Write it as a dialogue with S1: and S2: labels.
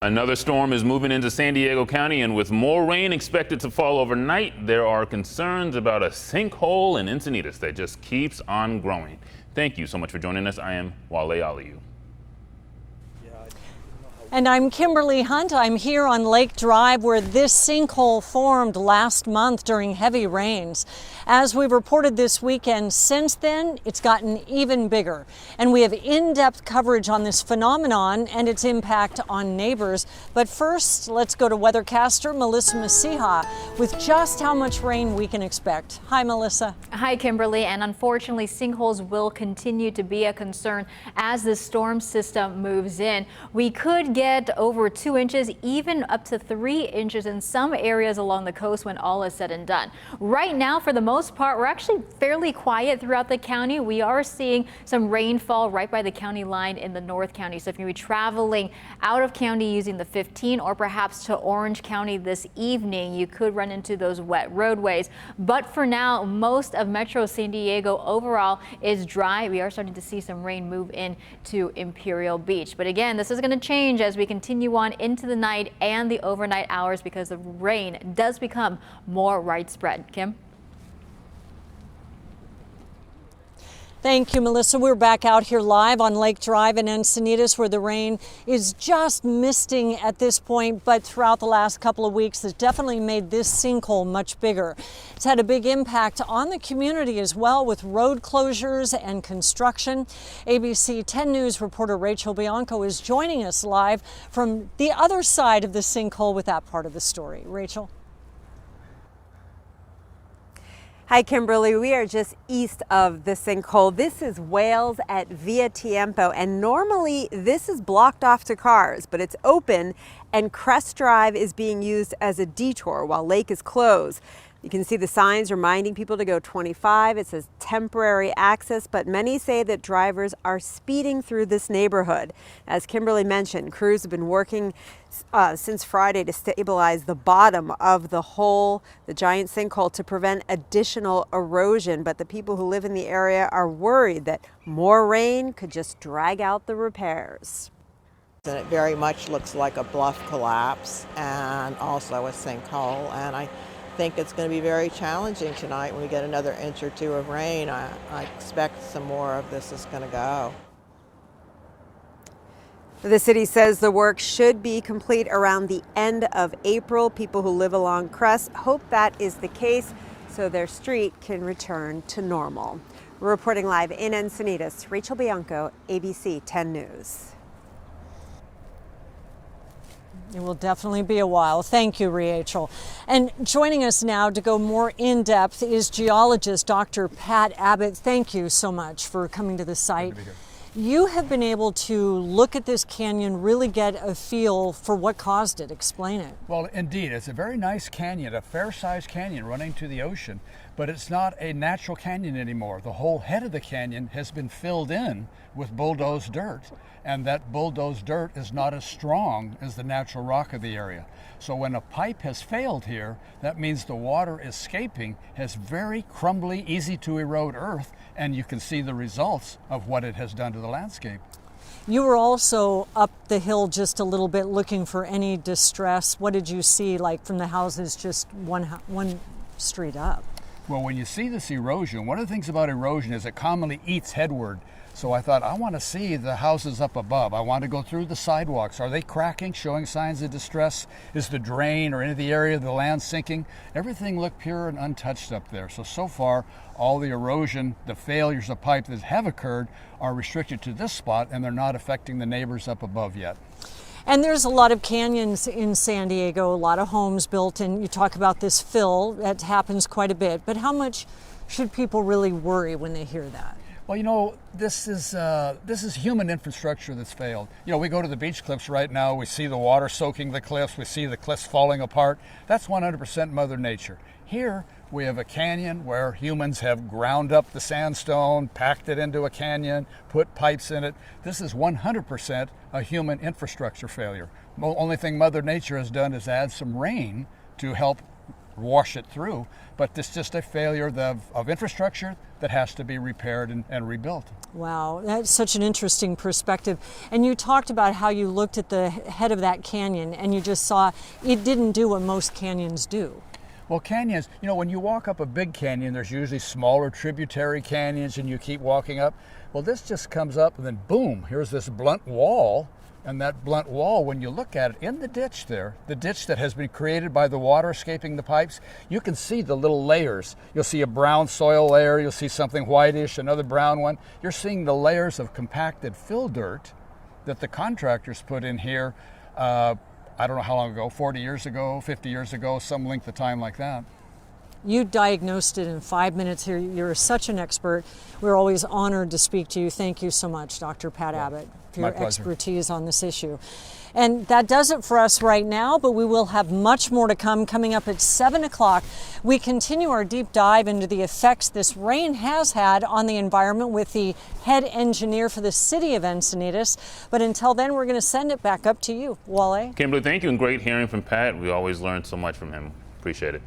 S1: Another storm is moving into San Diego County, and with more rain expected to fall overnight, there are concerns about a sinkhole in Encinitas that just keeps on growing. Thank you so much for joining us. I am Wale Aliu.
S2: And I'm Kimberly Hunt. I'm here on Lake Drive where this sinkhole formed last month during heavy rains. As we reported this weekend, since then, it's gotten even bigger. And we have in-depth coverage on this phenomenon and its impact on neighbors. But first, let's go to weathercaster Melissa Masiha with just how much rain we can expect. Hi, Melissa.
S3: Hi, Kimberly. And unfortunately, sinkholes will continue to be a concern as the storm system moves in. We could get over 2 inches, even up to 3 inches in some areas along the coast when all is said and done. Right now, for the most part, we're actually fairly quiet throughout the county. We are seeing some rainfall right by the county line in the North County. So if you're traveling out of county using the 15 or perhaps to Orange County this evening, you could run into those wet roadways. But for now, most of Metro San Diego overall is dry. We are starting to see some rain move in to Imperial Beach. But again, this is going to change as we continue on into the night and the overnight hours because the rain does become more widespread. Kim?
S2: Thank you, Melissa. We're back out here live on Lake Drive in Encinitas where the rain is just misting at this point, but throughout the last couple of weeks has definitely made this sinkhole much bigger. It's had a big impact on the community as well with road closures and construction. ABC 10 News reporter Rachel Bianco is joining us live from the other side of the sinkhole with that part of the story. Rachel?
S4: Hi, Kimberly. We are just east of the sinkhole. This is Wales at Via Tiempo, and normally this is blocked off to cars, but it's open, and Crest Drive is being used as a detour while Lake is closed. You can see the signs reminding people to go 25. It says temporary access, but many say that drivers are speeding through this neighborhood. As Kimberly mentioned, crews have been working since Friday to stabilize the bottom of the hole, the giant sinkhole, to prevent additional erosion. But the people who live in the area are worried that more rain could just drag out the repairs.
S5: And it very much looks like a bluff collapse and also a sinkhole. And I think it's going to be very challenging tonight when we get another inch or two of rain. I expect some more of this is going to go.
S4: The city says the work should be complete around the end of April. People who live along Crest hope that is the case so their street can return to normal. We're reporting live in Encinitas. Rachel Bianco, ABC 10 News.
S2: It will definitely be a while. Thank you, Rachel. And joining us now to go more in depth is geologist Dr. Pat Abbott. Thank you so much for coming to the site. You have been able to look at this canyon, really get a feel for what caused it. Explain it.
S6: Well, indeed, it's a very nice canyon, a fair-sized canyon running to the ocean, but it's not a natural canyon anymore. The whole head of the canyon has been filled in with bulldozed dirt, and that bulldozed dirt is not as strong as the natural rock of the area. So when a pipe has failed here, that means the water escaping has very crumbly, easy to erode earth, and you can see the results of what it has done to the landscape.
S2: You were also up the hill just a little bit looking for any distress. What did you see, like from the houses just one street up?
S6: Well, when you see this erosion, one of the things about erosion is it commonly eats headward. So I thought, I want to see the houses up above. I want to go through the sidewalks. Are they cracking, showing signs of distress? Is the drain or any of the area of the land sinking? Everything looked pure and untouched up there. So far, all the erosion, the failures of pipe that have occurred are restricted to this spot, and they're not affecting the neighbors up above yet.
S2: And there's a lot of canyons in San Diego, a lot of homes built, and you talk about this fill, that happens quite a bit. But how much should people really worry when they hear that?
S6: Well, you know, this is human infrastructure that's failed. You know, we go to the beach cliffs right now, we see the water soaking the cliffs, we see the cliffs falling apart. That's 100% Mother Nature. Here, we have a canyon where humans have ground up the sandstone, packed it into a canyon, put pipes in it. This is 100% a human infrastructure failure. The only thing Mother Nature has done is add some rain to help wash it through, but it's just a failure of infrastructure that has to be repaired and rebuilt.
S2: Wow, that's such an interesting perspective. And you talked about how you looked at the head of that canyon and you just saw it didn't do what most canyons do.
S6: Well, canyons, you know, when you walk up a big canyon, there's usually smaller tributary canyons and you keep walking up. Well, this just comes up and then boom, here's this blunt wall. And that blunt wall, when you look at it in the ditch there, the ditch that has been created by the water escaping the pipes, you can see the little layers. You'll see a brown soil layer, you'll see something whitish, another brown one. You're seeing the layers of compacted fill dirt that the contractors put in here, I don't know how long ago, 40 years ago, 50 years ago, some length of time like that.
S2: You diagnosed it in 5 minutes here. You're such an expert. We're always honored to speak to you. Thank you so much, Dr. Pat Abbott, for your expertise on this issue. And that does it for us right now, but we will have much more to come. Coming up at 7 o'clock, we continue our deep dive into the effects this rain has had on the environment with the head engineer for the city of Encinitas. But until then, we're going to send it back up to you, Wale.
S1: Kimberly, thank you, and great hearing from Pat. We always learn so much from him. Appreciate it.